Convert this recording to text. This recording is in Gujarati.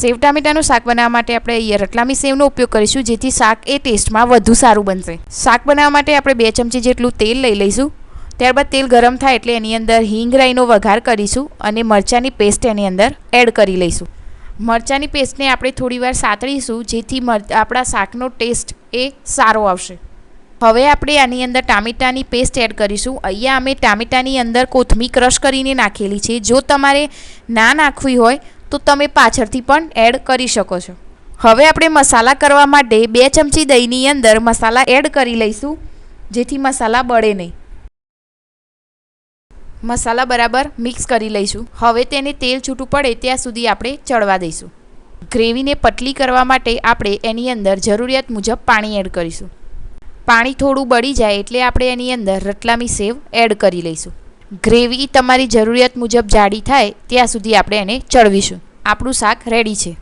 સેવ ટામેટાનું શાક બનાવવા માટે આપણે અહીંયા રતલામી સેવનો ઉપયોગ કરીશું, જેથી શાક એ ટેસ્ટમાં વધુ સારું બનશે. શાક બનાવવા માટે આપણે 2 ચમચી જેટલું તેલ લઈ લઈશું. ત્યારબાદ તેલ ગરમ થાય એટલે એની અંદર હિંગ રાઈનો વઘાર કરીશું અને મરચાંની પેસ્ટ એની અંદર એડ કરી લઈશું. મરચાંની પેસ્ટને આપણે થોડીવાર સાતળીશું, જેથી આપણા શાકનો ટેસ્ટ એ સારો આવશે. હવે આપણે આની અંદર ટામેટાની પેસ્ટ એડ કરીશું. અહીંયા અમે ટામેટાની અંદર કોથમીર ક્રશ કરીને નાખેલી છે. જો તમારે ના નાખવી હોય તો તમે પાછળથી પણ એડ કરી શકો છો. હવે આપણે મસાલા કરવા માટે 2 ચમચી દહીંની અંદર મસાલા એડ કરી લઈશું, જેથી મસાલા બળે નહીં. મસાલા બરાબર મિક્સ કરી લઈશું. હવે તેને તેલ છૂટું પડે ત્યાં સુધી આપણે ચડવા દઈશું. ગ્રેવીને પતલી કરવા માટે આપણે એની અંદર જરૂરિયાત મુજબ પાણી એડ કરીશું. પાણી થોડું બળી જાય એટલે આપણે એની અંદર રતલામી સેવ એડ કરી લઈશું. ગ્રેવી તમારી જરૂરિયાત મુજબ જાડી થાય ત્યાં સુધી આપણે એને ચડવીશું. આપણું શાક રેડી છે.